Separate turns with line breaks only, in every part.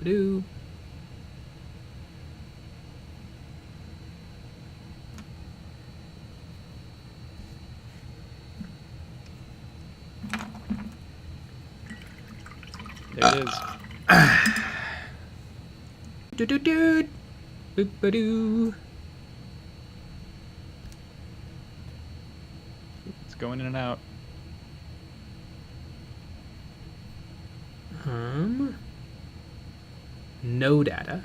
Ba-da-ba-doo.
There it is.
Do-do-do. Boop-ba-doo.
It's going in and out.
No data.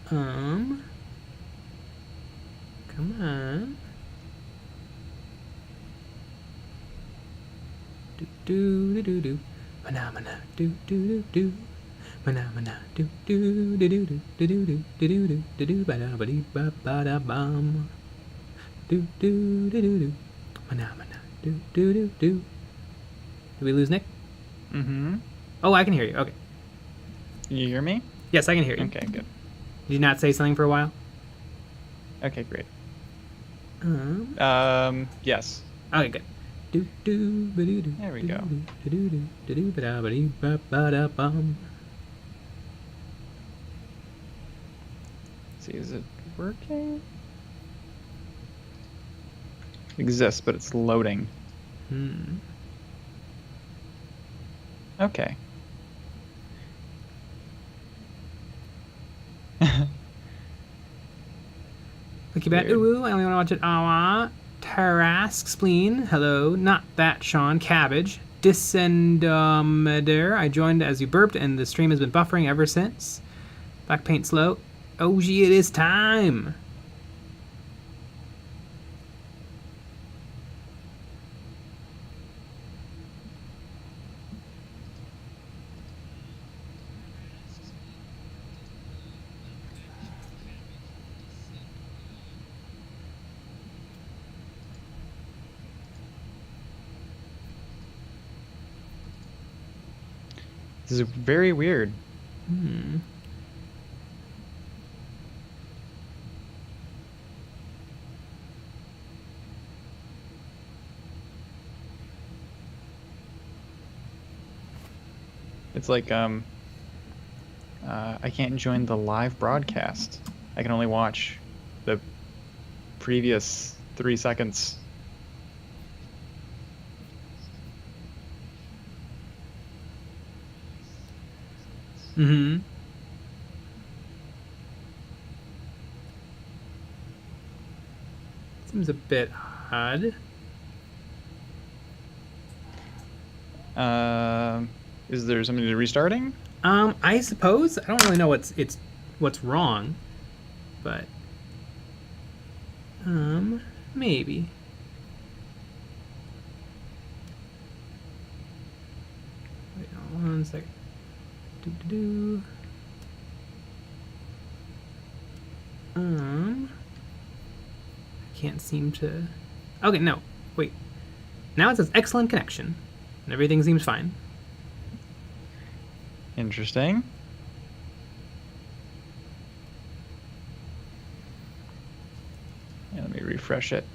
Come on. Do do do do. Mana mana do do do do. Mana mana do do do do do do do do do do do do ba da ba dee ba ba da bum. Do do do do do. Mana mana do do do do. Did we lose Nick?
Mm-hmm.
Oh, I can hear you. Okay.
Can you hear me?
Yes, I can hear you.
Okay, good.
Did you not say something for a while?
Okay, great. Yes.
Okay, good. Do do ba do do.
There we go.
Do do do do do ba da ba dee ba ba da bum.
Let's see, is it working? It exists, but it's loading. Okay.
Look you bet. Ooh, I only want to watch it. Awa. Tarask Spleen. Hello. Not that Sean. Cabbage. Dissendometer. I joined as you burped, and the stream has been buffering ever since. Black paint slow. Oh, gee, it is time.
This is very weird. It's like, I can't join the live broadcast. I can only watch the previous 3 seconds.
Mm-hmm. Seems a bit odd.
Is there something to restarting?
I suppose. I don't really know what's wrong, but maybe. Wait, one second. Do. I can't seem to. Okay, no. Wait. Now it says excellent connection, and everything seems fine.
Interesting. Yeah, let me refresh it.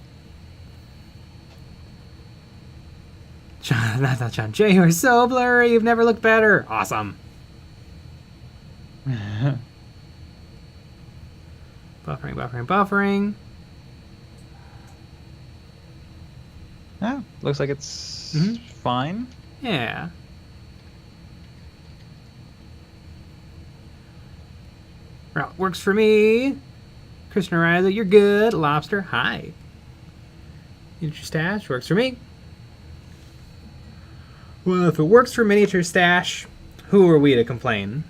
John, not John Jay, you are so blurry. You've never looked better. Awesome. Buffering.
Oh, looks like it's fine.
Yeah. Well, works for me. Christian Ariza, you're good. Lobster, hi. Miniature Stash, works for me. Well, if it works for Miniature Stash, who are we to complain?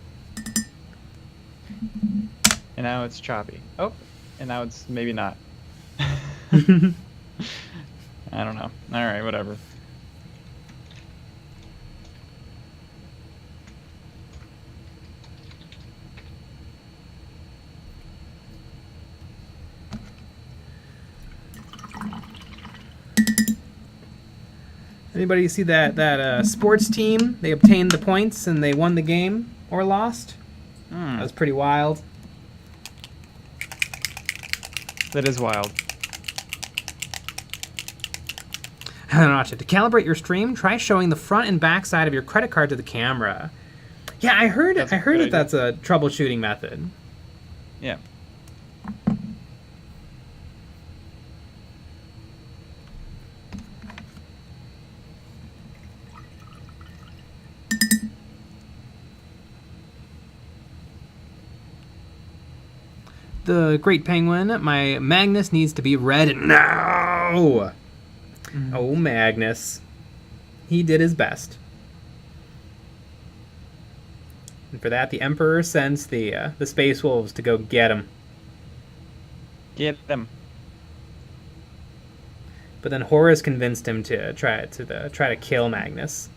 And now it's choppy. Oh, and now it's maybe not. I don't know. All right, whatever.
Anybody see that sports team? They obtained the points and they won the game or lost. That was pretty wild.
That is wild.
Watch it. To calibrate your stream, try showing the front and back side of your credit card to the camera. Yeah, I heard that's a troubleshooting method.
Yeah.
The Great Penguin, my Magnus needs to be red now. Oh, Magnus. He did his best. And for that, the Emperor sends the Space Wolves to go get him.
Get them.
But then Horus convinced him to try to kill Magnus.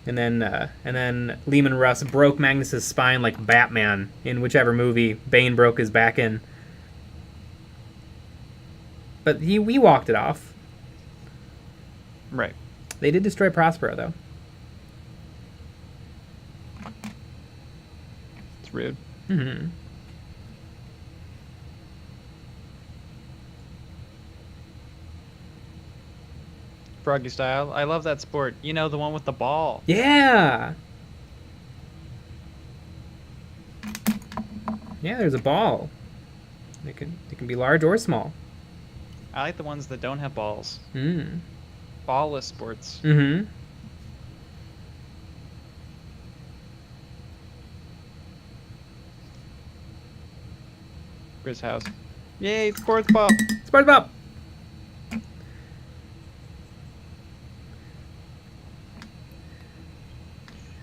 And then Lehman Russ broke Magnus's spine like Batman in whichever movie Bane broke his back in. But we walked it off.
Right.
They did destroy Prospero, though.
It's rude.
Mm-hmm.
Froggy style. I love that sport. You know, the one with the ball.
Yeah. Yeah, there's a ball. It can be large or small.
I like the ones that don't have balls.
Mm.
Ballless sports.
Mm-hmm.
Chris House. Yay, sports ball.
SpongeBob.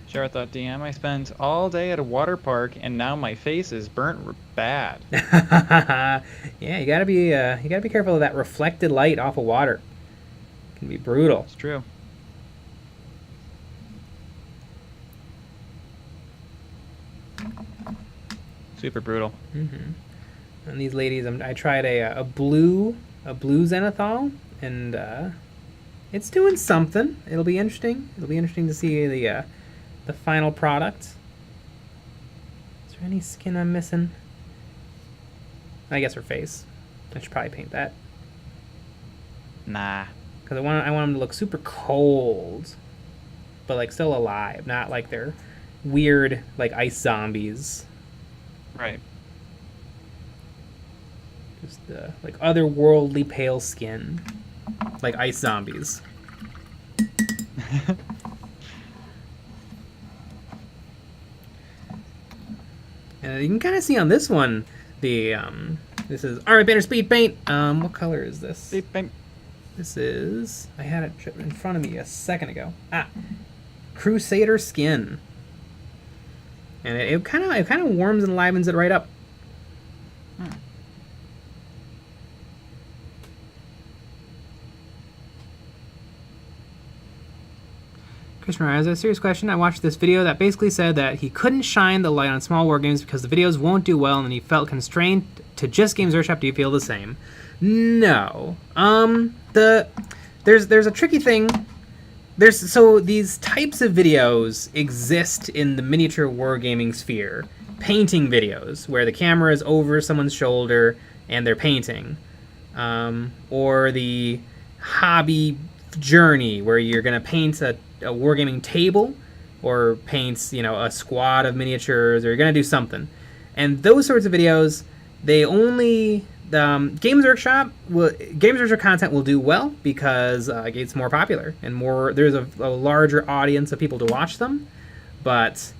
Shara thought, DM, I spent all day at a water park and now my face is burnt bad.
Yeah, you gotta be careful of that reflected light off of water. It can be brutal.
It's true. Super brutal.
Mm-hmm. And these ladies, I tried a blue Zenithal, and it's doing something. It'll be interesting. It'll be interesting to see the final product. Is there any skin I'm missing? I guess her face. I should probably paint that.
Nah.
Because I want them to look super cold, but like still alive, not like they're weird like ice zombies.
Right.
Just like otherworldly pale skin, like ice zombies. And you can kind of see on this one the this is Army Painter Speed Paint. What color is this?
Speed paint.
This is, I had it in front of me a second ago. Crusader Skin. And it kind of warms and livens it right up. Krishna has a serious question. I watched this video that basically said that he couldn't shine the light on small war games because the videos won't do well, and he felt constrained to just Games Workshop. Do you feel the same? No. There's a tricky thing. So these types of videos exist in the miniature wargaming sphere. Painting videos, where the camera is over someone's shoulder and they're painting. Or the hobby journey, where you're going to paint a wargaming table, or paint, a squad of miniatures, or you're going to do something. And those sorts of videos, they only... Games Workshop content will do well because it's more popular and there's a larger audience of people to watch them. But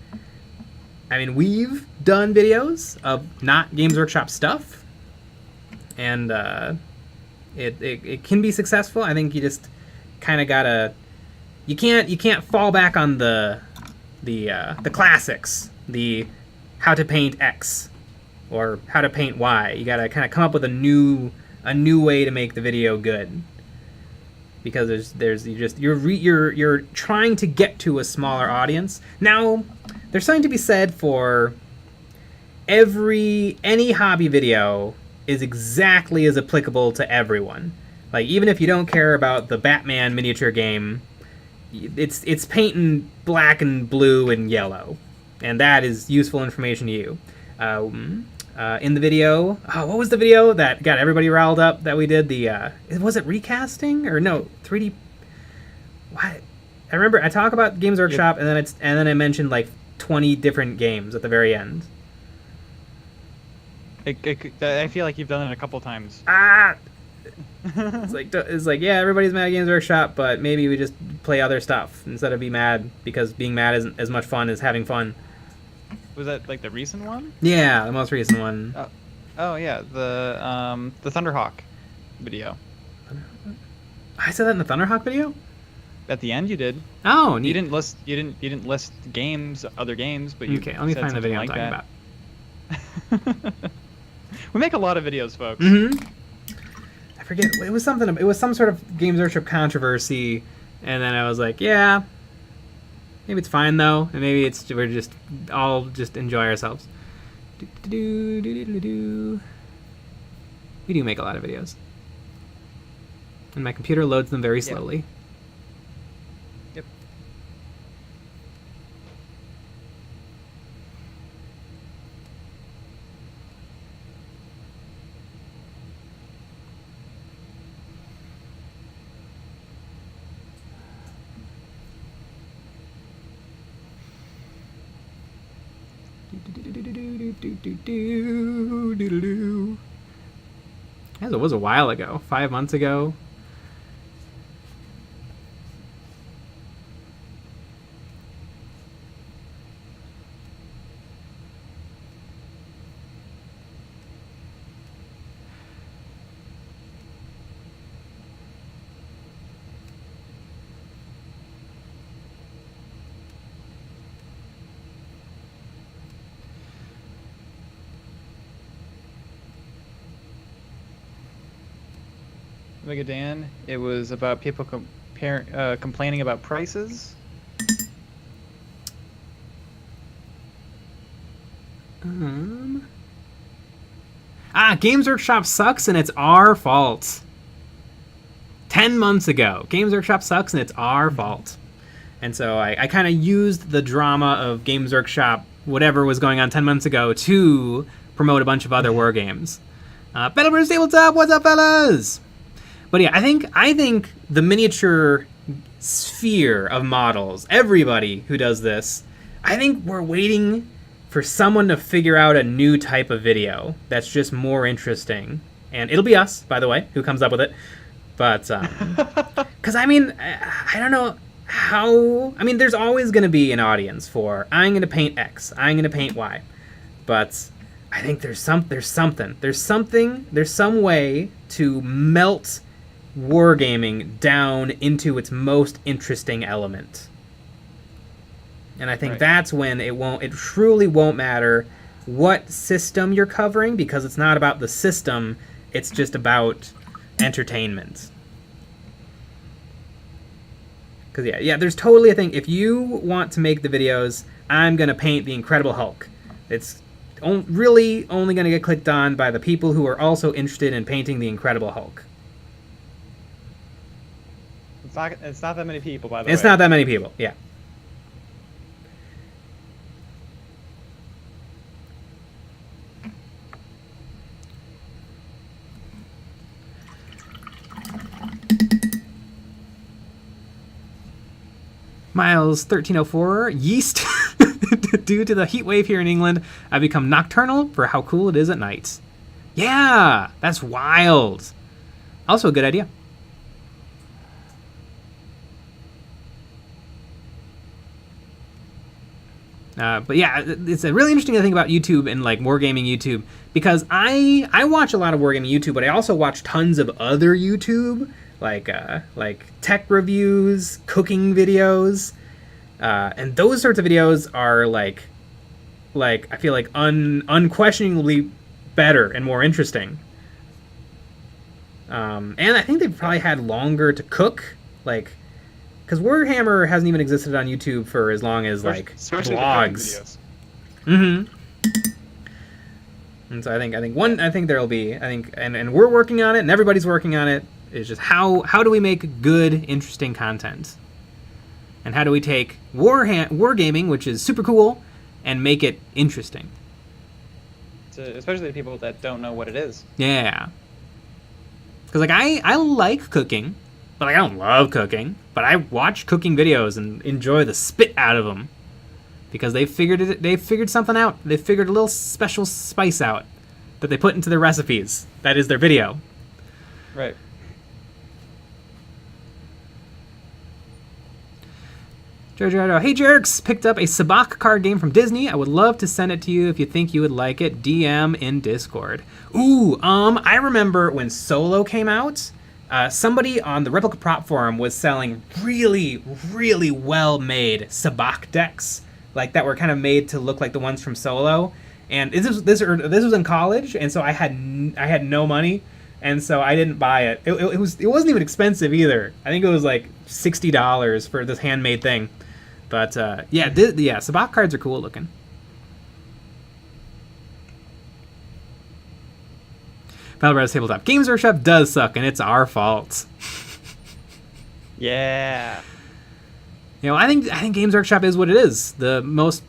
I mean, we've done videos of not Games Workshop stuff, and it can be successful. I think you just kind of gotta you can't fall back on the classics, the how to paint X or how to paint Y. You gotta kind of come up with a new way to make the video good, because you're trying to get to a smaller audience. Now, there's something to be said for any hobby video is exactly as applicable to everyone. Like, even if you don't care about the Batman miniature game, it's painting black and blue and yellow, and that is useful information to you. in the video. Oh, what was the video that got everybody riled up that we did? Was it recasting or no 3D? What? I remember I talk about Games Workshop and then I mentioned like 20 different games at the very end.
I feel like you've done it a couple times.
It's like yeah, everybody's mad at Games Workshop, but maybe we just play other stuff instead of be mad, because being mad isn't as much fun as having fun.
Was that like the recent one?
Yeah, the most recent one.
Oh yeah, the Thunderhawk video.
I said that in the Thunderhawk video.
At the end, you did.
Oh, neat.
You didn't list games, other games, but you.
Okay, let me find the video I'm talking about.
We make a lot of videos, folks.
Mm-hmm. I forget. It was something. It was some sort of Games Workshop controversy, and then I was like, yeah, maybe it's fine though, and maybe we're just all just enjoy ourselves. We do make a lot of videos, and my computer loads them very slowly.
Yep.
As it was a while ago, 5 months ago.
Mega Dan, it was about people complaining about prices.
Games Workshop sucks and it's our fault. 10 months ago, Games Workshop sucks and it's our fault. And so I kind of used the drama of Games Workshop, whatever was going on 10 months ago, to promote a bunch of other war games. Battlebirds Tabletop, what's up, fellas? But yeah, I think the miniature sphere of models, everybody who does this, I think we're waiting for someone to figure out a new type of video that's just more interesting. And it'll be us, by the way, who comes up with it. But, because, I mean, I don't know how... I mean, there's always going to be an audience for, I'm going to paint X, I'm going to paint Y. But I think there's some way to melt wargaming down into its most interesting element. And I think that's when it truly won't matter what system you're covering, because it's not about the system, it's just about entertainment. Because yeah, there's totally a thing. If you want to make the videos, I'm going to paint the Incredible Hulk, it's really only going to get clicked on by the people who are also interested in painting the Incredible Hulk.
It's not that many people, by the way.
It's not that many people, yeah. Miles 1304, yeast. Due to the heat wave here in England, I've become nocturnal for how cool it is at night. Yeah, that's wild. Also a good idea. But yeah, it's a really interesting thing about YouTube and like wargaming YouTube, because I watch a lot of wargaming YouTube, but I also watch tons of other YouTube, like tech reviews, cooking videos, and those sorts of videos are like I feel like unquestionably better and more interesting. And I think they've probably had longer to cook, like. Because Warhammer hasn't even existed on YouTube for as long as, like, vlogs. Mm-hmm. And so I think there'll be, and we're working on it, and everybody's working on it. It's just how do we make good, interesting content? And how do we take wargaming, which is super cool, and make it interesting?
especially to people that don't know what it is.
Yeah. Because, like, I like cooking, but like, I don't love cooking. But I watch cooking videos and enjoy the spit out of them. Because they figured something out. They figured a little special spice out that they put into their recipes. That is their video.
Right.
Jojo, hey jerks, picked up a Sabacc card game from Disney. I would love to send it to you if you think you would like it. DM in Discord. Ooh, I remember when Solo came out, somebody on the Replica Prop forum was selling really, really well-made Sabacc decks, like that were kind of made to look like the ones from Solo. And this was in college, and so I had no money, and so I didn't buy it. It wasn't even expensive either. I think it was like $60 for this handmade thing. But Sabacc cards are cool looking. Battle Brothers Tabletop Games Workshop does suck, and it's our fault.
Yeah.
You know, I think Games Workshop is what it is. The most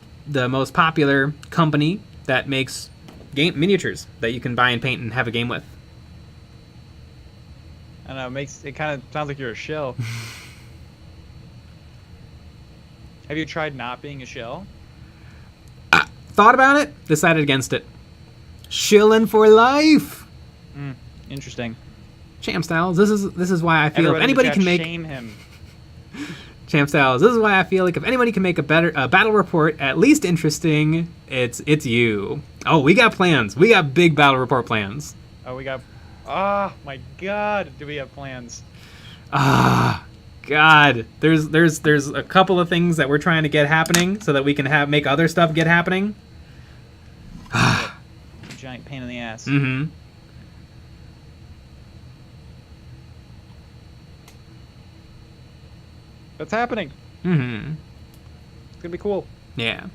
popular company that makes game miniatures that you can buy and paint and have a game with.
I don't know, it kind of sounds like you're a shill. Have you tried not being a shill?
Thought about it, decided against it. Shillin' for life.
Interesting.
Champ Styles, this is why I feel
Everyone
if anybody can make
shame him.
Champ Styles, this is why I feel like if anybody can make a better battle report at least interesting, it's you. Oh, we got plans. We got big battle report plans.
Oh, we got. Oh my God, do we have plans?
God, there's a couple of things that we're trying to get happening so that we can make other stuff get happening.
Giant pain in the ass.
Mm-hmm.
That's happening.
Mm-hmm.
It's gonna be cool.
Yeah.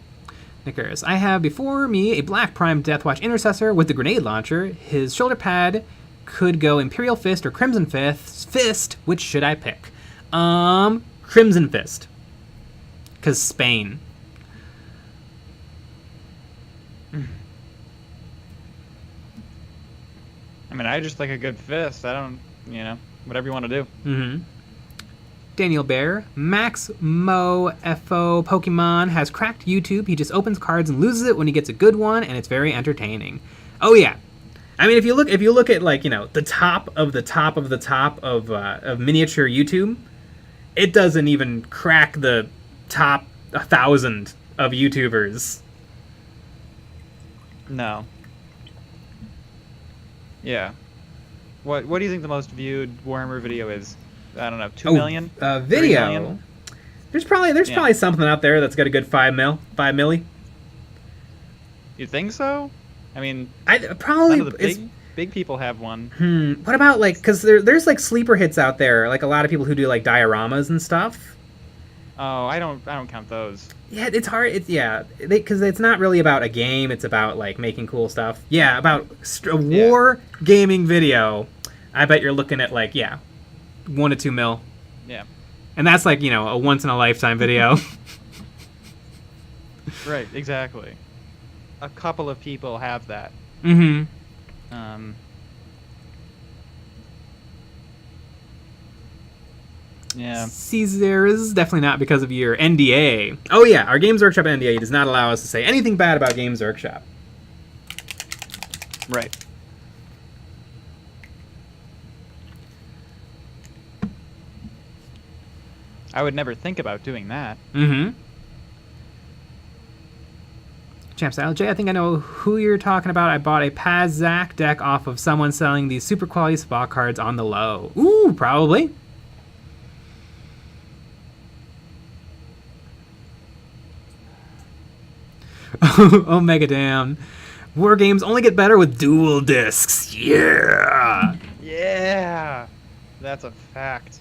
Nickers, I have before me a Black Prime Deathwatch Intercessor with the grenade launcher. His shoulder pad could go Imperial Fist or Crimson Fist. Which should I pick? Crimson Fist. Because Spain.
I mean, I just like a good fist. I don't, whatever you want to do.
Mm-hmm. Daniel Bear, Max Mo FO Pokemon has cracked YouTube. He just opens cards and loses it when he gets a good one, and it's very entertaining. Oh yeah, I mean if you look at like the top of the top of the top of miniature YouTube, it doesn't even crack the top 1,000 of YouTubers.
No. Yeah. What do you think the most viewed Warhammer video is? I don't know, 2 million?
Video.
3 million?
There's probably something out there that's got a good 5 milli.
You think so? I mean,
probably
none of the big people have one.
What about because there's like sleeper hits out there, like a lot of people who do like dioramas and stuff.
Oh, I don't count those.
Yeah, it's hard. Because it's not really about a game. It's about like making cool stuff. Yeah, about a war gaming video. I bet you're looking at 1 to 2 mil.
Yeah.
And that's like, a once in a lifetime video.
Right, exactly. A couple of people have that.
Mm-hmm.
Yeah.
Caesar is definitely not because of your NDA. Oh yeah, our Games Workshop NDA does not allow us to say anything bad about Games Workshop.
Right. I would never think about doing that.
Mm-hmm. Champ Style Jay, I think I know who you're talking about. I bought a Pazak deck off of someone selling these super quality spot cards on the low. Ooh, probably. Omega Damn. War games only get better with dual discs. Yeah.
Yeah. That's a fact.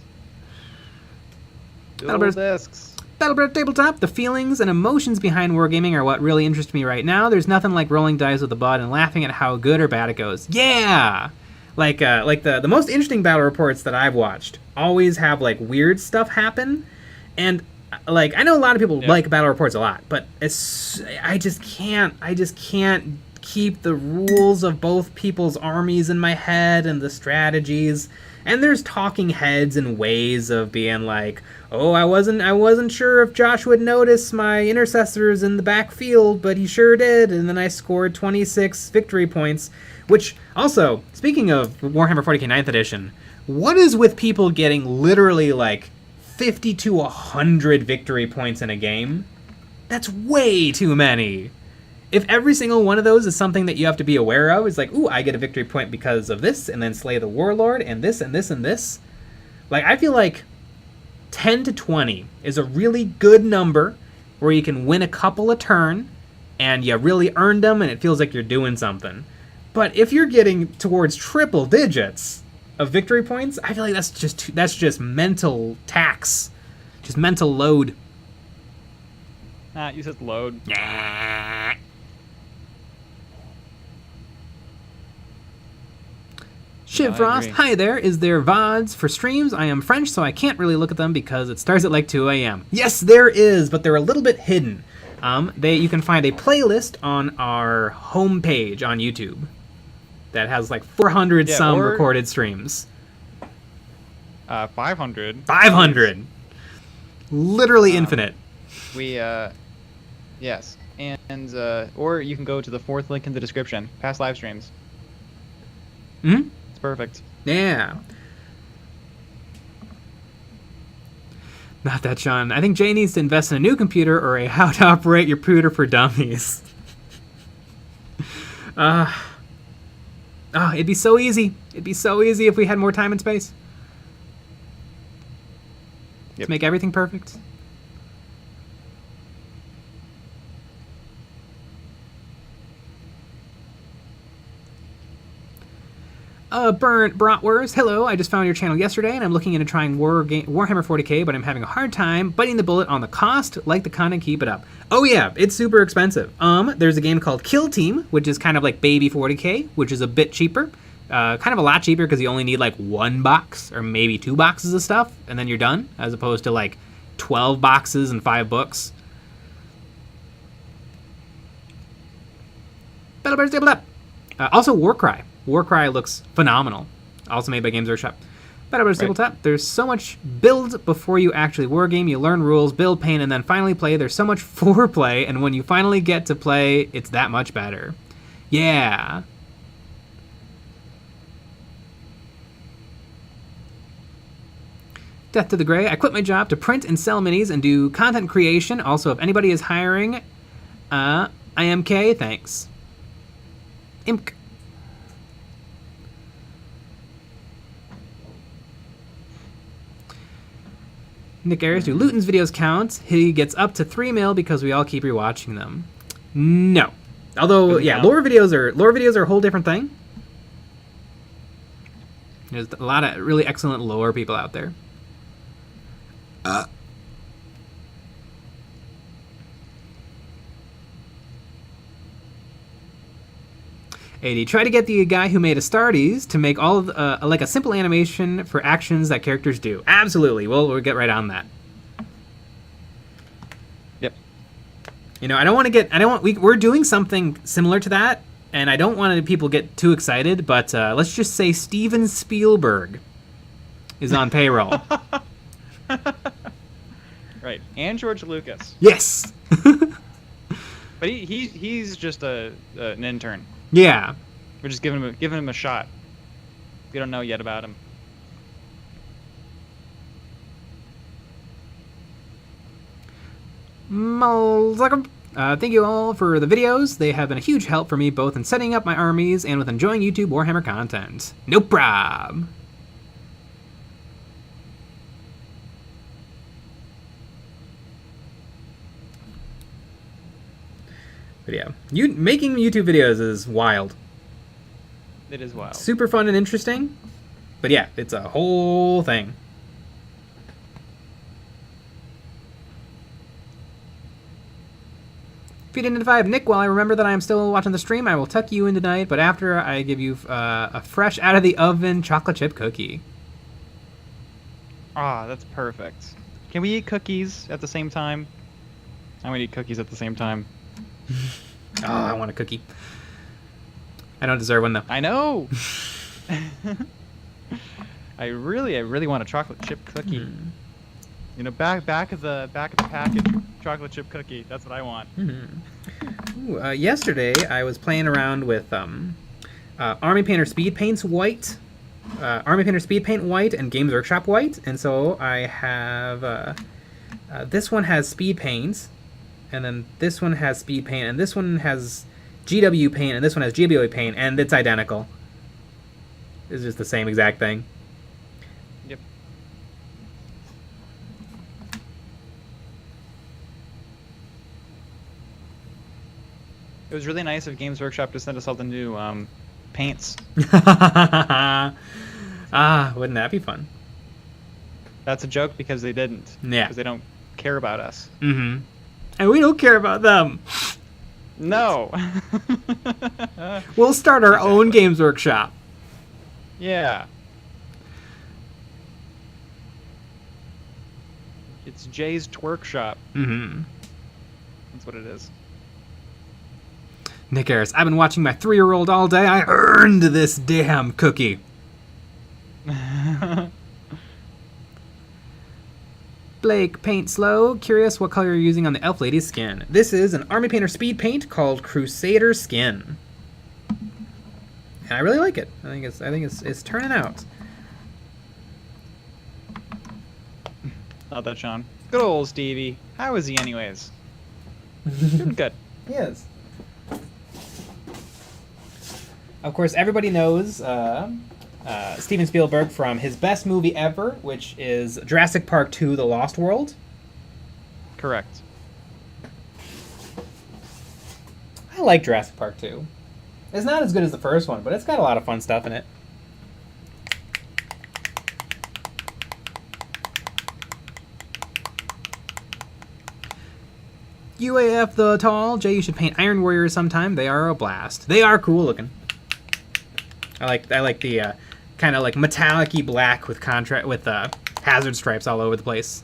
Dual
Battlebird
discs.
Battlebird Tabletop. The feelings and emotions behind wargaming are what really interest me right now. There's nothing like rolling dice with a bud and laughing at how good or bad it goes. Yeah. Like the most interesting battle reports that I've watched always have weird stuff happen, and I know a lot of people like battle reports a lot, but I just can't keep the rules of both people's armies in my head and the strategies. And there's talking heads and ways of being like, oh, I wasn't sure if Josh would notice my intercessors in the backfield, but he sure did. And then I scored 26 victory points. Which, also, speaking of Warhammer 40k 9th edition, what is with people getting literally like 50 to 100 victory points in a game? That's way too many. If every single one of those is something that you have to be aware of, it's like, ooh, I get a victory point because of this, and then slay the warlord, and this, and this, and this. Like, I feel like 10 to 20 is a really good number where you can win a couple a turn, and you really earned them, and it feels like you're doing something. But if you're getting towards triple digits of victory points, I feel like that's just mental tax, just mental load.
You said load.
Shivfrost, hi there. Is there VODs for streams? I am French, so I can't really look at them because it starts at like 2 a.m. Yes, there is, but they're a little bit hidden. You can find a playlist on our homepage on YouTube that has like 400 recorded streams.
500.
500. Literally infinite.
Yes. And or you can go to the fourth link in the description. Past live streams.
Hmm?
It's perfect.
Yeah. Not that, Sean. I think Jay needs to invest in a new computer or a how to operate your computer for dummies. It'd be so easy. It'd be so easy if we had more time and space.
Yep.
To make everything perfect. Bratwurst, hello, I just found your channel yesterday and I'm looking into trying Warhammer 40k, but I'm having a hard time biting the bullet on the cost. Like the content, keep it up. Oh yeah, it's super expensive. There's a game called Kill Team, which is kind of like baby 40k, which is a bit cheaper. Kind of a lot cheaper because you only need like 1 box or maybe 2 boxes of stuff and then you're done, as opposed to like 12 boxes and 5 books. Battlebirds, table up. Also Warcry. Warcry looks phenomenal. Also made by Games Workshop. Battlebirds Tabletop. There's so much build before you actually wargame. You learn rules, build pain, and then finally play. There's so much foreplay, and when you finally get to play, it's that much better. Yeah. Death to the Grey. I quit my job to print and sell minis and do content creation. Also, if anybody is hiring, IMK, thanks. Imk. Nick Ayers, do Luton's videos count? He gets up to 3 mil because we all keep rewatching them. No. Although, yeah, lore videos are a whole different thing. There's a lot of really excellent lore people out there. AD, try to get the guy who made Astartes to make all of like a simple animation for actions that characters do. Absolutely. We'll get right on that.
Yep.
You know, we're doing something similar to that, and I don't want people get too excited, but let's just say Steven Spielberg is on payroll.
Right. And George Lucas.
Yes.
But he's just an intern.
Yeah.
We're just giving him a shot. We don't know yet about him.
Thank you all for the videos. They have been a huge help for me both in setting up my armies and with enjoying YouTube Warhammer content. No prob. But yeah, making YouTube videos is wild.
It is wild.
Super fun and interesting. But yeah, it's a whole thing. Feed into the vibe. Nick, while I remember that I am still watching the stream, I will tuck you in tonight, but after I give you a fresh out of the oven chocolate chip cookie.
Ah, that's perfect. Can we eat cookies at the same time? I want to eat cookies at the same time.
Oh, I want a cookie. I don't deserve one though.
I know. I really want a chocolate chip cookie. You know, back of the package, chocolate chip cookie. That's what I want.
Ooh, yesterday, I was playing around with Army Painter Speed Paints White, Army Painter Speed Paint White, and Games Workshop White. And so I have this one has Speed Paints, and then this one has Speed Paint, and this one has GW Paint, and this one has GW Paint, and it's identical. It's just the same exact thing.
Yep. It was really nice of Games Workshop to send us all the new paints.
Wouldn't that be fun?
That's a joke because they didn't.
Yeah.
Because they don't care about us.
Mm-hmm. And we don't care about them.
No.
We'll start our own Games Workshop.
Yeah. It's Jay's Twerk Shop.
Mm-hmm.
That's what it is.
Nick Harris, I've been watching my 3-year-old all day. I earned this damn cookie. Blake, paint slow. Curious what color you're using on the elf lady's skin. This is an Army Painter Speed Paint called Crusader Skin. And I really like it. I think it's turning out.
Not that, Sean. Good old Stevie. How is he anyways? Good.
He is. Of course, everybody knows Steven Spielberg from his best movie ever, which is Jurassic Park 2: The Lost World.
Correct.
I like Jurassic Park 2. It's not as good as the first one, but it's got a lot of fun stuff in it. UAF the Tall. Jay, you should paint Iron Warriors sometime. They are a blast. They are cool looking. I like the kind of like metallic-y black with hazard stripes all over the place.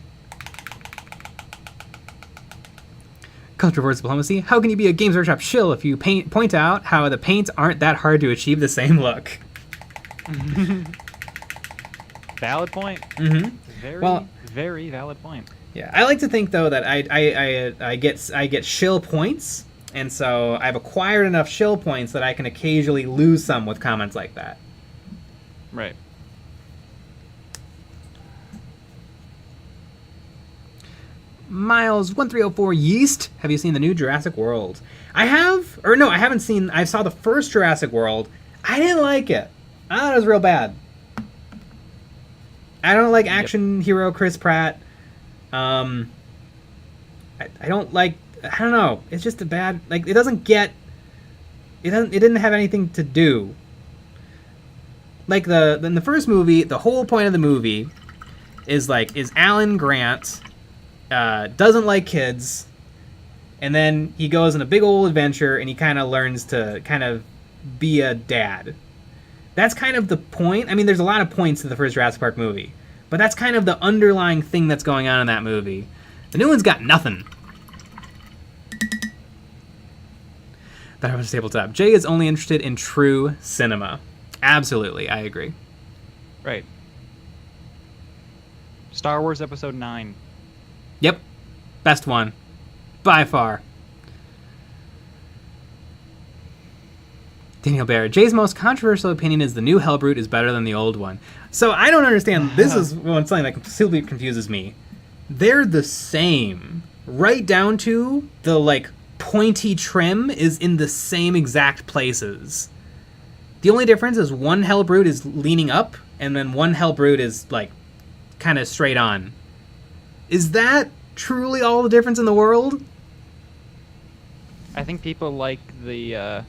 Culture Wars Diplomacy. How can you be a Games Workshop shill if you point out how the paints aren't that hard to achieve the same look?
Valid point.
Mm-hmm.
Very valid point.
Yeah, I like to think though that I get shill points, and so I've acquired enough shill points that I can occasionally lose some with comments like that.
Right.
Miles1304 Yeast. Have you seen the new Jurassic World? I have, or no, I haven't seen. I saw the first Jurassic World. I didn't like it. I thought it was real bad. I don't like action hero Chris Pratt. I don't like. I don't know. It's just a bad. Like it doesn't get. It didn't have anything to do. Like in the first movie, the whole point of the movie is Alan Grant doesn't like kids, and then he goes on a big old adventure and he kind of learns to kind of be a dad. That's kind of the point. I mean, there's a lot of points to the first Jurassic Park movie, but that's kind of the underlying thing that's going on in that movie. The new one's got nothing. That was tabletop. Jay is only interested in true cinema. Absolutely, I agree.
Right. Star Wars Episode 9.
Yep. Best one. By far. Daniel Barrett. Jay's most controversial opinion is the new Hellbrute is better than the old one. So I don't understand. This is something that completely confuses me. They're the same. Right down to the, pointy trim is in the same exact places. The only difference is one Hellbrute is leaning up, and then one Hellbrute is, kind of straight on. Is that truly all the difference in the world?
I think people like the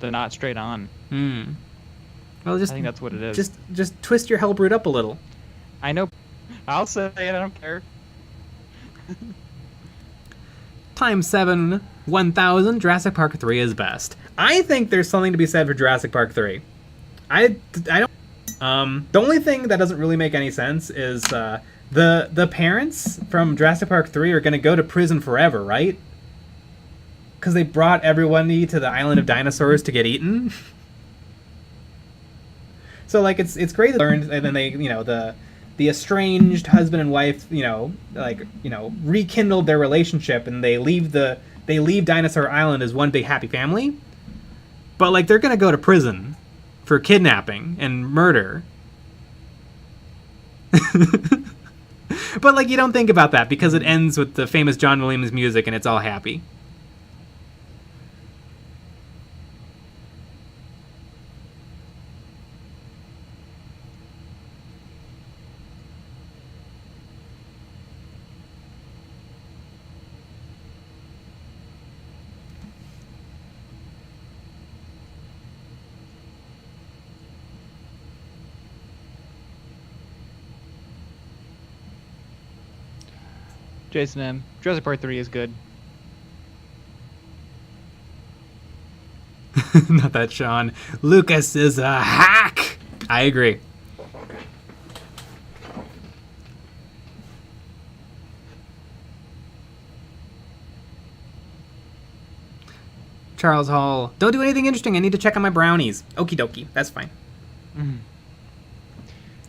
not straight on.
Well,
I think that's what it is.
Just twist your Hellbrute up a little.
I know. I'll say it. I don't care.
Times 7, 1000. Jurassic Park 3 is best. I think there's something to be said for Jurassic Park 3. I don't. The only thing that doesn't really make any sense is the parents from Jurassic Park 3 are going to go to prison forever, right? Because they brought everybody to the island of dinosaurs to get eaten. So like it's great that they learned, and then they the estranged husband and wife rekindled their relationship, and they leave Dinosaur Island as one big happy family. But like they're gonna go to prison for kidnapping and murder. But like you don't think about that because it ends with the famous John Williams music and it's all happy.
Jason M. Jurassic Park 3 is good.
Not that, Sean. Lucas is a hack. I agree. Charles Hall. Don't do anything interesting. I need to check on my brownies. Okie dokie. That's fine.
Mm.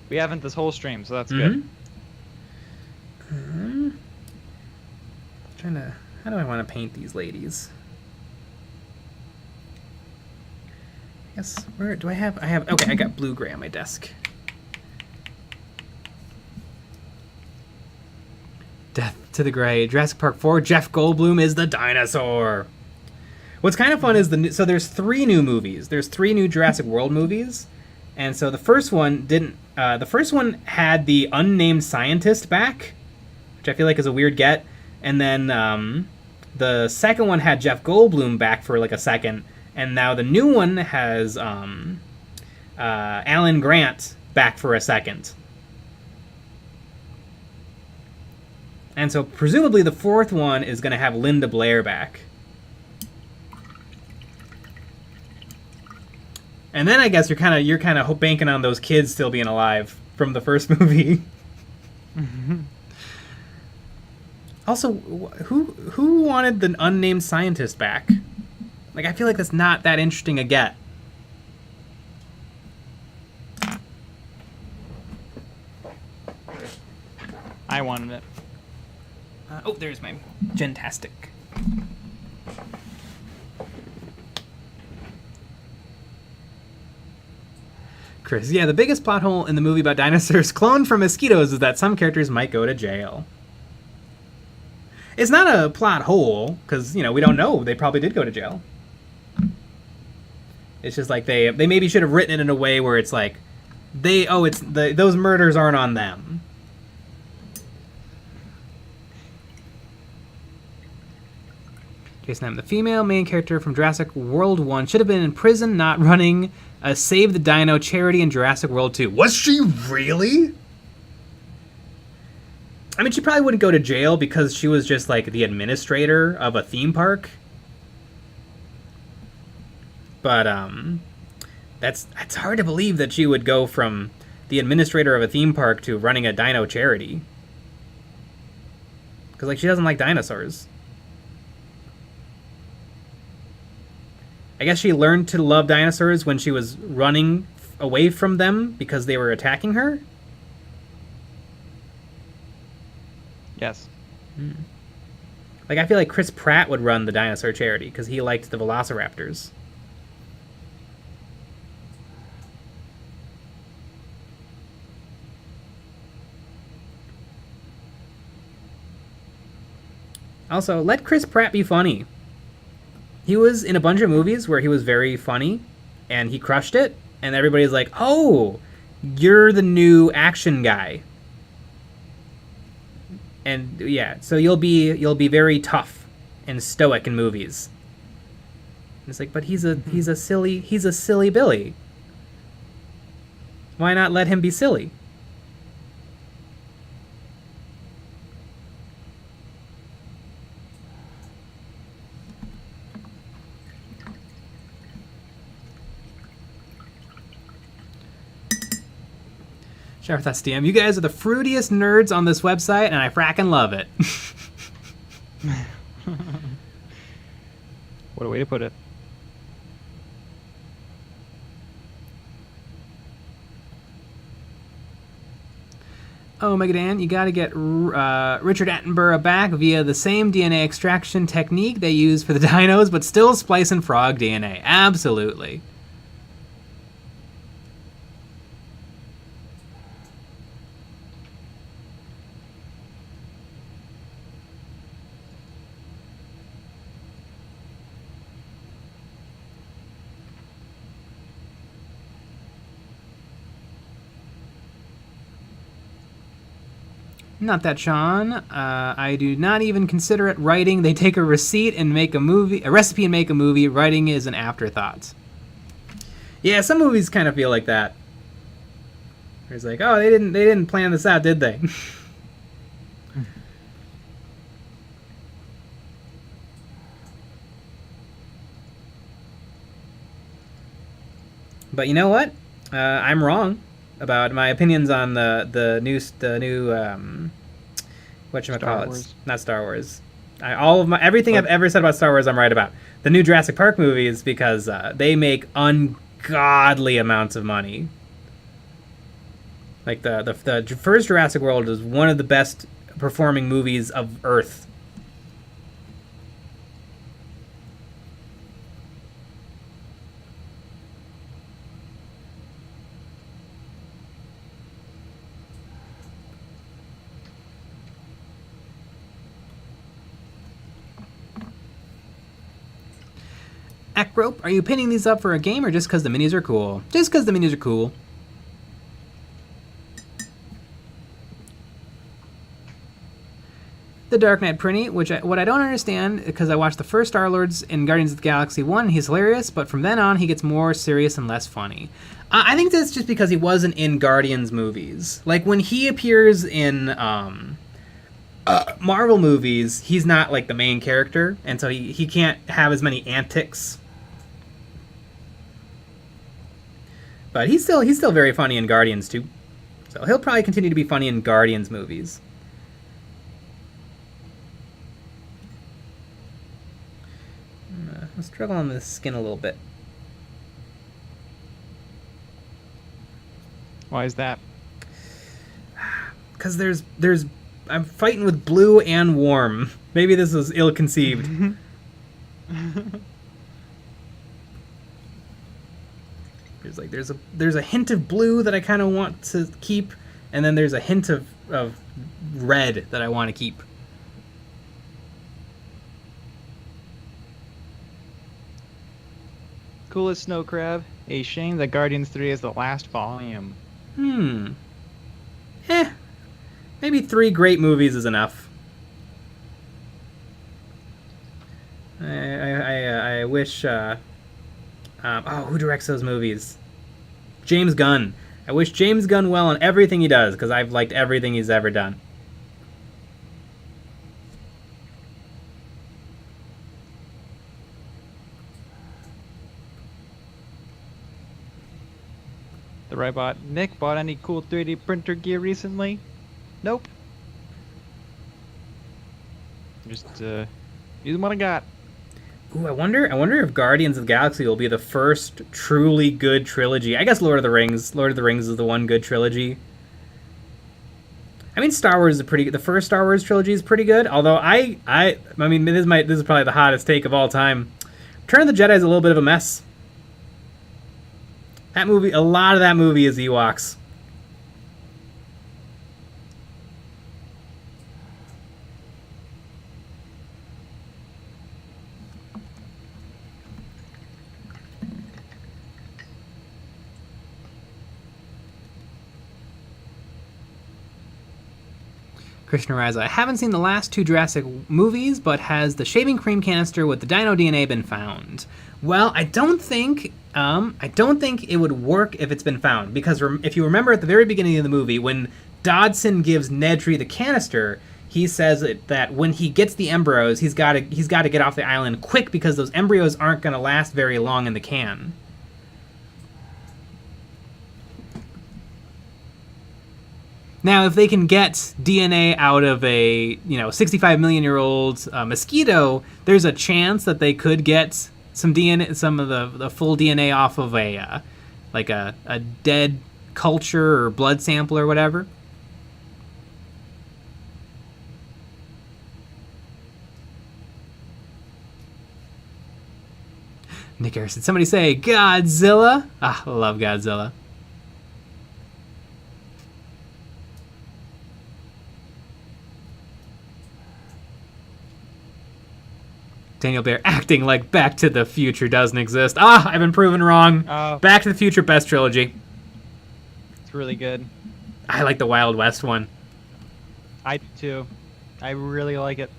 We haven't this whole stream, so that's good.
How do I want to paint these ladies? I guess, where do I have, okay, I got blue-gray on my desk. Death to the Gray, Jurassic Park 4, Jeff Goldblum is the dinosaur. What's kind of fun is so there's 3 new movies. There's 3 new Jurassic World movies. And so the first one had the unnamed scientist back, which I feel like is a weird get. And then the second one had Jeff Goldblum back for like a second, and now the new one has Alan Grant back for a second. And so presumably the fourth one is going to have Linda Blair back. And then I guess you're kind of banking on those kids still being alive from the first movie. Mm-hmm. Also, who wanted the unnamed scientist back? Like, I feel like that's not that interesting a get.
I wanted it.
Oh, there's my Gentastic. Chris, yeah, the biggest plot hole in the movie about dinosaurs cloned from mosquitoes is that some characters might go to jail. It's not a plot hole, because, we don't know. They probably did go to jail. It's just like they maybe should have written it in a way where it's like, those murders aren't on them. Jason M. The female main character from Jurassic World 1 should have been in prison, not running a Save the Dino charity in Jurassic World 2. Was she really? I mean, she probably wouldn't go to jail because she was just, like, the administrator of a theme park. But, it's hard to believe that she would go from the administrator of a theme park to running a dino charity. Because, like, she doesn't like dinosaurs. I guess she learned to love dinosaurs when she was running away from them because they were attacking her?
Yes.
Like, I feel like Chris Pratt would run the dinosaur charity because he liked the velociraptors. Also, let Chris Pratt be funny. He was in a bunch of movies where he was very funny, and he crushed it, and everybody's like, oh, you're the new action guy. And yeah, so you'll be very tough and stoic in movies. And it's like, but he's a silly Billy. Why not let him be silly? Sheriff SDM, you guys are the fruitiest nerds on this website, and I fracking love it.
What a way to put it.
Oh, Megadan, you gotta get Richard Attenborough back via the same DNA extraction technique they use for the dinos, but still splicing frog DNA. Absolutely. Not that, Sean. I do not even consider it writing. They take a receipt and make a movie, a recipe and make a movie. Writing is an afterthought. Yeah, some movies kind of feel like that. It's like, oh, they didn't plan this out, did they? But you know what? I'm wrong about my opinions on the new whatchamacallits. Not Star Wars. Everything I've ever said about Star Wars I'm right about. The new Jurassic Park movies, because they make ungodly amounts of money. Like the first Jurassic World is one of the best performing movies of Earth. Ackrope, are you pinning these up for a game or just because the minis are cool? Just because the minis are cool. The Dark Knight Prinny, what I don't understand, because I watched the first Star-Lords in Guardians of the Galaxy 1, and he's hilarious, but from then on he gets more serious and less funny. I think that's just because he wasn't in Guardians movies. Like, when he appears in Marvel movies, he's not, like, the main character, and so he can't have as many antics. But he's still very funny in Guardians, too. So he'll probably continue to be funny in Guardians movies. I'm struggling on this skin a little bit.
Why is that?
Because I'm fighting with blue and warm. Maybe this is ill-conceived. There's a hint of blue that I kind of want to keep, and then there's a hint of red that I want to keep.
Coolest snow crab. A shame that Guardians 3 is the last volume.
Maybe 3 great movies is enough. I wish. Who directs those movies? James Gunn. I wish James Gunn well on everything he does, because I've liked everything he's ever done.
The Robot. Nick, bought any cool 3D printer gear recently? Nope. Just using what I got.
Ooh, I wonder if Guardians of the Galaxy will be the first truly good trilogy. I guess Lord of the Rings is the one good trilogy. I mean, Star Wars is the first Star Wars trilogy is pretty good. Although I mean, this is probably the hottest take of all time. Return of the Jedi is a little bit of a mess. That movie, a lot of that movie is Ewoks. Krishna Raza, I haven't seen the last 2 Jurassic movies, but has the shaving cream canister with the dino DNA been found? Well, I don't think it would work if it's been found, because if you remember at the very beginning of the movie, when Dodson gives Nedry the canister, he says that when he gets the embryos, he's got to get off the island quick because those embryos aren't going to last very long in the can. Now, if they can get DNA out of a 65 million year old mosquito, there's a chance that they could get some DNA, some of the full DNA off of a dead culture or blood sample or whatever. Nick Harrison. Somebody say Godzilla. Ah, I love Godzilla. Daniel Bear acting like Back to the Future doesn't exist. Ah, I've been proven wrong.
Oh.
Back to the Future, best trilogy.
It's really good.
I like the Wild West one.
I do too. I really like it.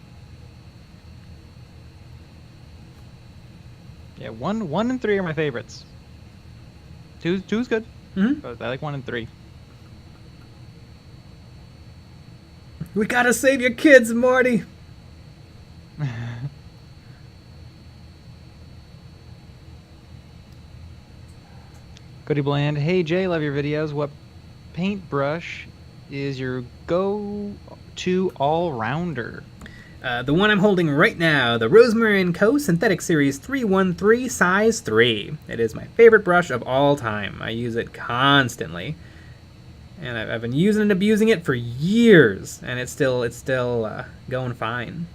Yeah, one and 3 are my favorites. Two's good, but I like 1 and 3.
We gotta save your kids, Morty.
Cody Bland, hey Jay, love your videos. What paintbrush is your go-to all-rounder?
The one I'm holding right now, the Rosemary & Co. Synthetic Series 313 Size 3. It is my favorite brush of all time. I use it constantly. And I've been using and abusing it for years, and it's still going fine.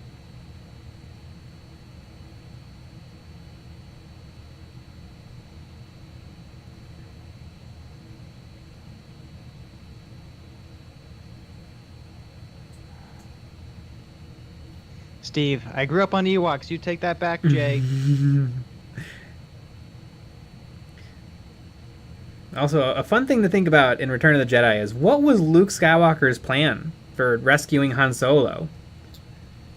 Steve, I grew up on Ewoks. You take that back, Jay.
Also, a fun thing to think about in Return of the Jedi is, what was Luke Skywalker's plan for rescuing Han Solo?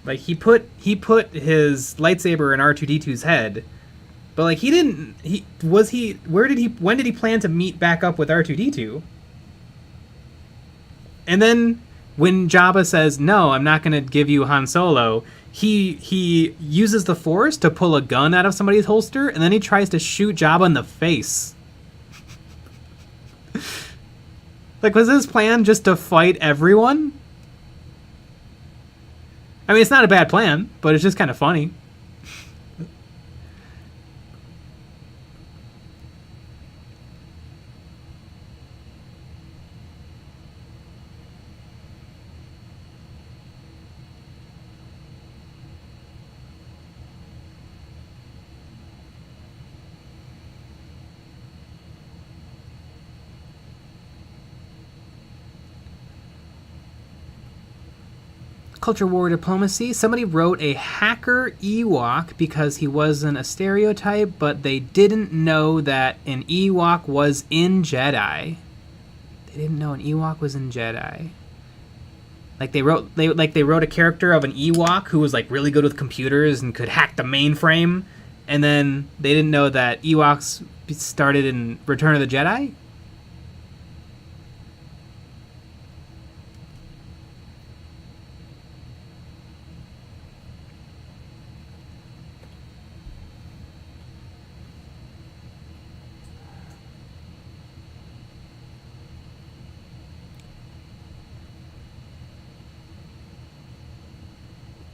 Like, he put his lightsaber in R2-D2's head, but like when did he plan to meet back up with R2-D2? And then when Jabba says, "No, I'm not going to give you Han Solo," he uses the Force to pull a gun out of somebody's holster, and then he tries to shoot Jabba in the face. Like, was his plan just to fight everyone? I mean, it's not a bad plan, but it's just kind of funny. Culture war diplomacy. Somebody wrote a hacker Ewok because he wasn't a stereotype, but they didn't know that an Ewok was in Jedi. They didn't know an Ewok was in Jedi. Like they wrote a character of an Ewok who was like really good with computers and could hack the mainframe, and then they didn't know that Ewoks started in Return of the Jedi.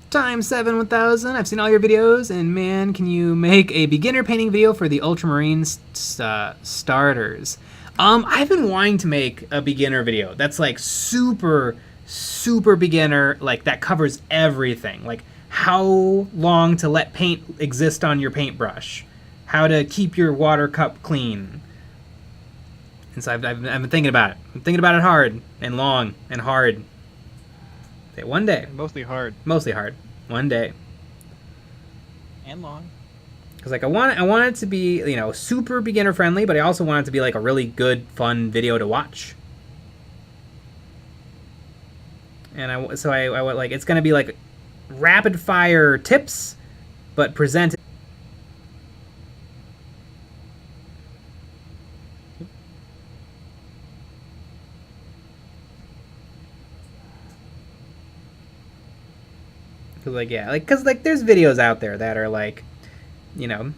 Time 7 1000. I've seen all your videos, and man, can you make a beginner painting video for the Ultramarine starters? I've been wanting to make a beginner video that's like super beginner, like that covers everything, like how long to let paint exist on your paintbrush, how to keep your water cup clean. And so I've been thinking about it. I'm thinking about it hard and long and hard. One day.
Mostly hard.
Mostly hard. One day.
And long.
Because like I want it to be, you know, super beginner friendly, but I also want it to be like a really good, fun video to watch. And I like, it's gonna be like rapid fire tips, but presented. Because there's videos out there that are like, you know,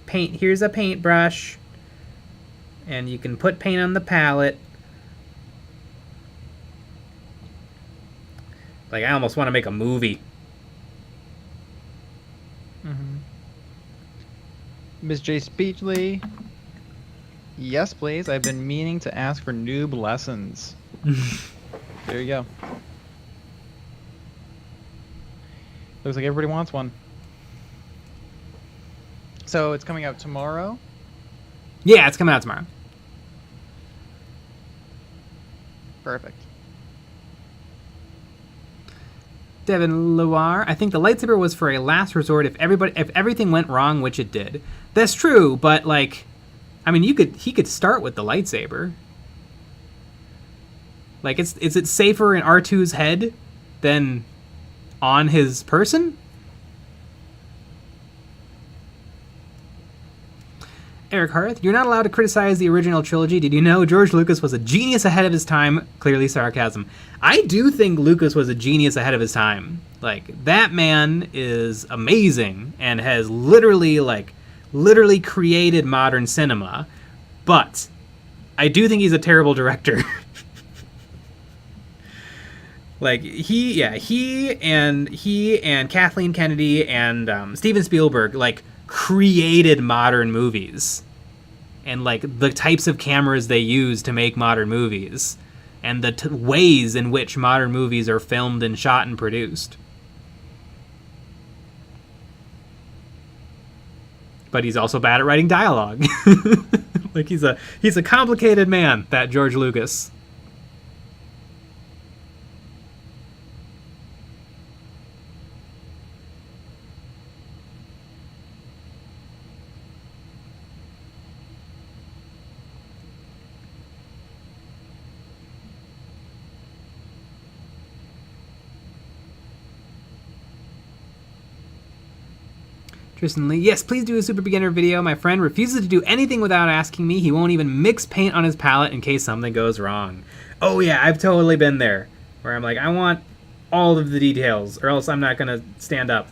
here's a paintbrush, and you can put paint on the palette. Like, I almost want to make a movie.
Miss J. Speechley. Yes, please. I've been meaning to ask for noob lessons. There you go. Looks like everybody wants one. So it's coming out tomorrow?
Yeah, it's coming out tomorrow.
Perfect.
Devin Loire, I think the lightsaber was for a last resort if everything went wrong, which it did. That's true, but like, I mean, he could start with the lightsaber. Like, is it safer in R2's head than on his person? Eric Harth, you're not allowed to criticize the original trilogy. Did you know George Lucas was a genius ahead of his time? Clearly sarcasm. I do think Lucas was a genius ahead of his time. Like, that man is amazing and has literally created modern cinema. But I do think he's a terrible director. Like, he and Kathleen Kennedy and Steven Spielberg, like, created modern movies. And, like, the types of cameras they use to make modern movies. And the ways in which modern movies are filmed and shot and produced. But he's also bad at writing dialogue. Like, he's a complicated man, that George Lucas. Tristan Lee, yes, please do a super beginner video. My friend refuses to do anything without asking me. He won't even mix paint on his palette in case something goes wrong. Oh yeah, I've totally been there. Where I'm like, I want all of the details, or else I'm not going to stand up.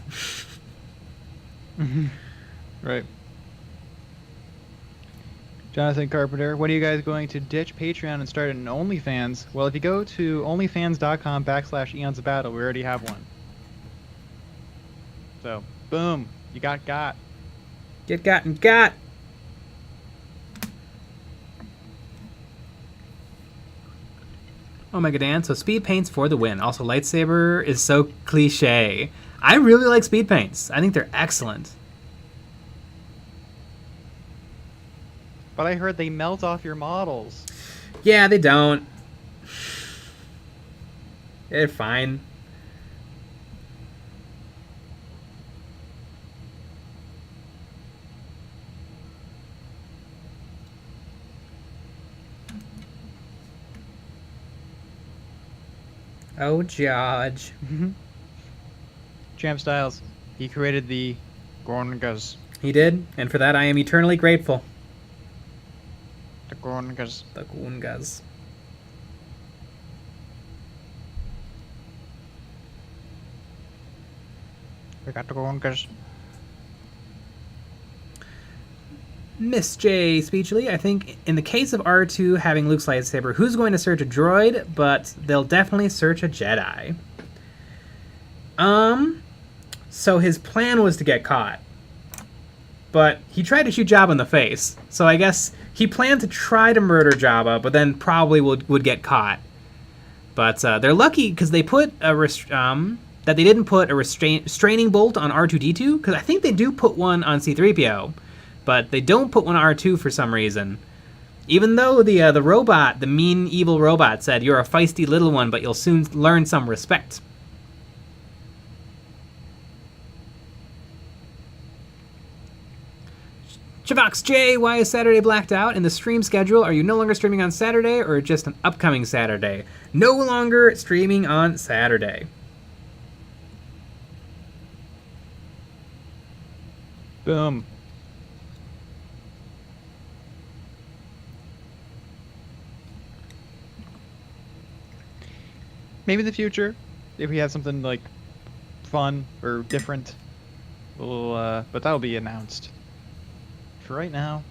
Right. Jonathan Carpenter, when are you guys going to ditch Patreon and start an OnlyFans? Well, if you go to onlyfans.com/EonsOfBattle, we already have one. So, boom. You got.
Get got and got. Omega Dan, so speed paints for the win. Also, lightsaber is so cliche. I really like speed paints. I think they're excellent.
But I heard they melt off your models.
Yeah, they don't. They're fine. Oh, George.
Champ Styles, he created the Gorngas.
He did, and for that I am eternally grateful.
The Gorngas.
The Gungas.
We got the Gorngas.
Miss J. Speechly, I think in the case of R2 having Luke's lightsaber, who's going to search a droid? But they'll definitely search a Jedi. So his plan was to get caught. But he tried to shoot Jabba in the face. So I guess he planned to try to murder Jabba, but then probably would get caught. But they're lucky because they put that they didn't put a restraining bolt on R2-D2, because I think they do put one on C-3PO. But they don't put one on R2 for some reason. Even though the robot, the mean, evil robot, said, "You're a feisty little one, but you'll soon learn some respect." Chavox J, why is Saturday blacked out? In the stream schedule, are you no longer streaming on Saturday or just an upcoming Saturday? No longer streaming on Saturday.
Boom. Maybe in the future, if we have something like fun or different, we'll, but that'll be announced. For right now,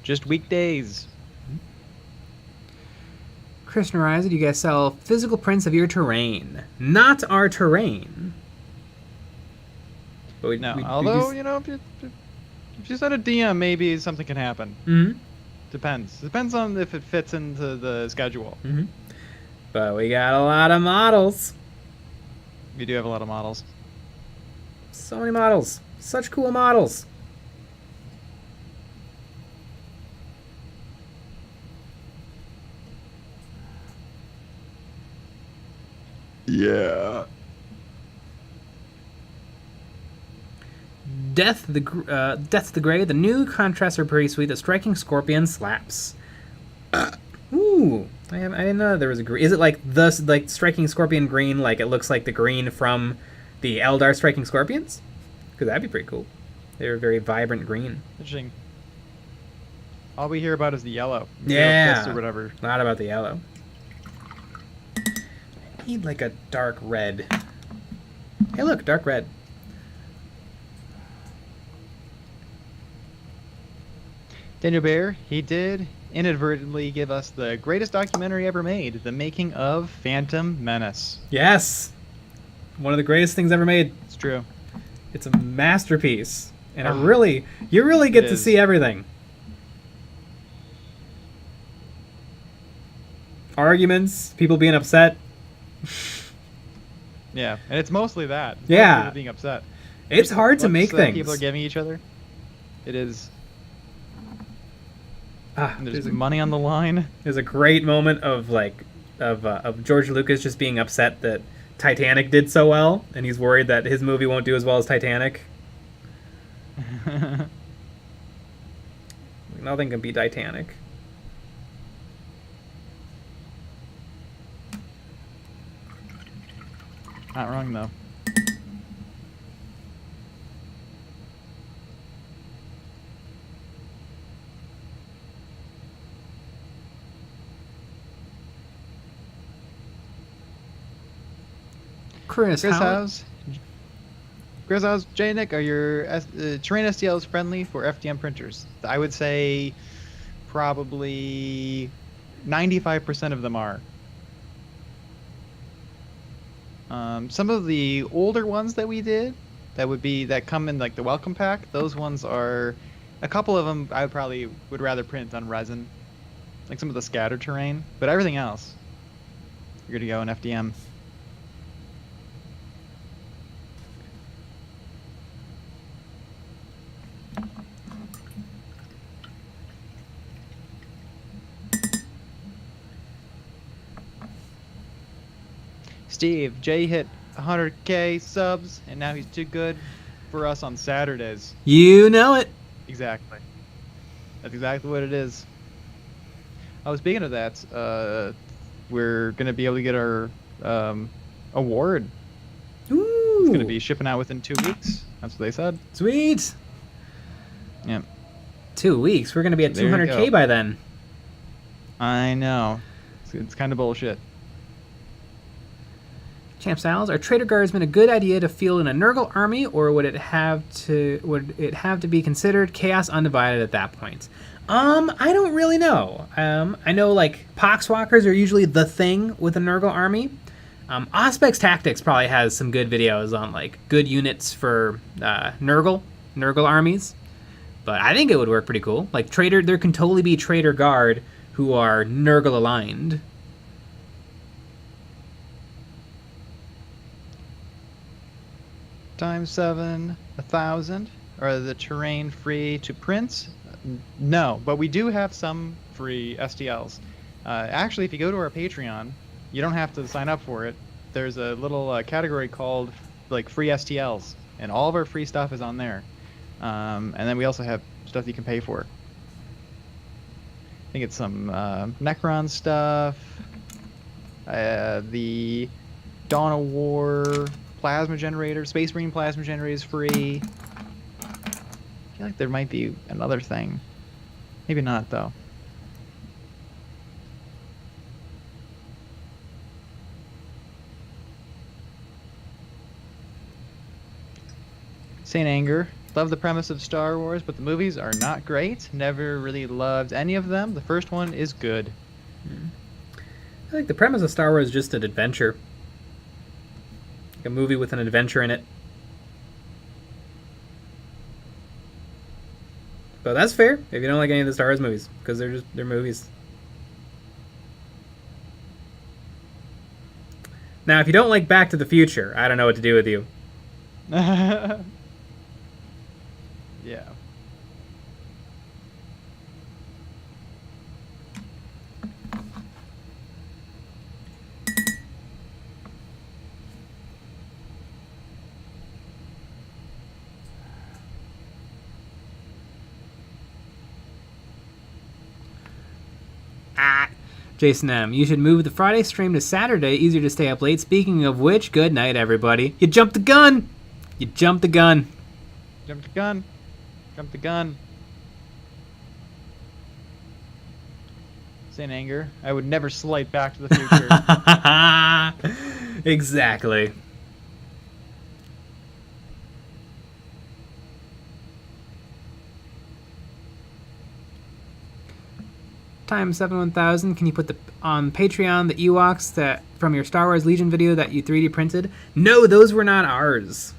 just weekdays.
Krishna Rise, do you guys sell physical prints of your terrain? Not our terrain. But
although, you know, if you send a DM, maybe something can happen.
Mm-hmm.
Depends on if it fits into the schedule.
Mm-hmm. But we got a lot of models.
We do have a lot of models.
So many models. Such cool models.
Yeah.
Death the Grey. The new contrasts are pretty sweet. The striking scorpion slaps. Ooh, I didn't know there was a green. Is it like the like striking scorpion green? Like it looks like the green from the Eldar striking scorpions? Because that'd be pretty cool. They're very vibrant green.
Interesting. All we hear about is the yellow.
Yeah,
Fist or whatever.
Not about the yellow. I need like a dark red. Hey, look, dark red.
Daniel Bayer, he did inadvertently give us the greatest documentary ever made, The Making of Phantom Menace.
Yes, one of the greatest things ever made.
It's true.
It's a masterpiece, and you really get to see everything. Arguments, people being upset.
Yeah, and it's mostly that. It's
Yeah.
mostly people being upset.
It's hard to make
Looks that
things.
people are giving each other. It is. And there's
There's
money on the line.
a great moment of of George Lucas just being upset that Titanic did so well, and he's worried that his movie won't do as well as Titanic. Nothing can beat Titanic.
Not wrong though.
Chris
House, J. Nick, are your terrain STLs friendly for FDM printers? I would say probably 95% of them are. Some of the older ones that we did, that come in like the welcome pack, those ones are, a couple of them I probably would rather print on resin, like some of the scatter terrain, but everything else, you're gonna go in FDM. Steve, Jay hit 100K subs, and now he's too good for us on Saturdays.
You know it.
Exactly. That's exactly what it is. Oh, speaking of that, we're going to be able to get our award.
Ooh.
It's going to be shipping out within 2 weeks. That's what they said.
Sweet.
Yeah.
2 weeks. We're going to be at
There you
200K
go.
by then.
I know. It's kind of bullshit.
Champ Styles, are Trader Guardsmen a good idea to field in a Nurgle army, or would it have to be considered Chaos Undivided at that point? I don't really know. I know like Poxwalkers are usually the thing with a Nurgle army. Auspex Tactics probably has some good videos on like good units for Nurgle armies, but I think it would work pretty cool. Like there can totally be Trader Guard who are Nurgle aligned.
Times 7, 1,000. Are the terrain free to print? No, but we do have some free STLs. Actually, if you go to our Patreon, you don't have to sign up for it. There's a little category called like free STLs, and all of our free stuff is on there. And then we also have stuff you can pay for. I think it's some Necron stuff. The Dawn of War plasma generator, Space Marine plasma generator is free. I feel like there might be another thing. Maybe not, though. Saint Anger. Love the premise of Star Wars, but the movies are not great. Never really loved any of them. The first one is good.
I think the premise of Star Wars is just an adventure. Like a movie with an adventure in it. But that's fair if you don't like any of the Star Wars movies, because they're movies. Now, if you don't like Back to the Future, I don't know what to do with you.
Yeah.
Jason M. You should move the Friday stream to Saturday. Easier to stay up late. Speaking of which, good night, everybody. You jumped the gun. You jumped the gun.
Jump the gun. Jump the gun. In anger, I would never slight Back to the Future.
Exactly. Times 71000. Can you put on Patreon the Ewoks that from your Star Wars Legion video that you 3D printed? No, those were not ours.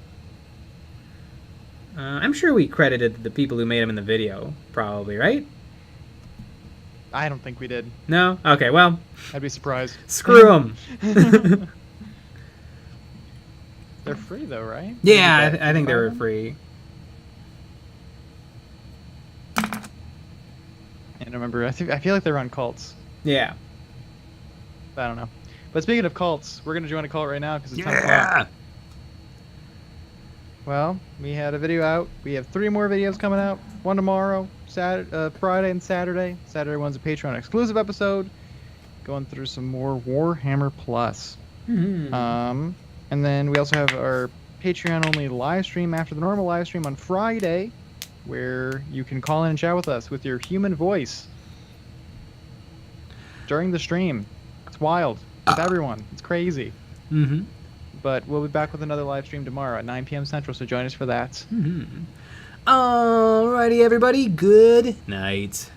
I'm sure we credited the people who made them in the video, probably, right?
I don't think we did.
No? Okay, well.
I'd be surprised.
Screw them.
They're free though, right?
Yeah, I think they were free.
And remember, I feel like they're on cults.
Yeah.
I don't know. But speaking of cults, we're gonna join a cult right now because it's 10 o'clock. Well, we had a video out. We have 3 more videos coming out. One tomorrow, Friday and Saturday. Saturday one's a Patreon exclusive episode, going through some more Warhammer Plus.
Mm-hmm.
And then we also have our Patreon only live stream after the normal live stream on Friday, where you can call in and chat with us with your human voice during the stream. It's wild. With everyone. It's crazy.
Mm-hmm.
But we'll be back with another live stream tomorrow at 9 p.m. Central, so join us for that.
Mm-hmm. Alrighty, everybody. Good night.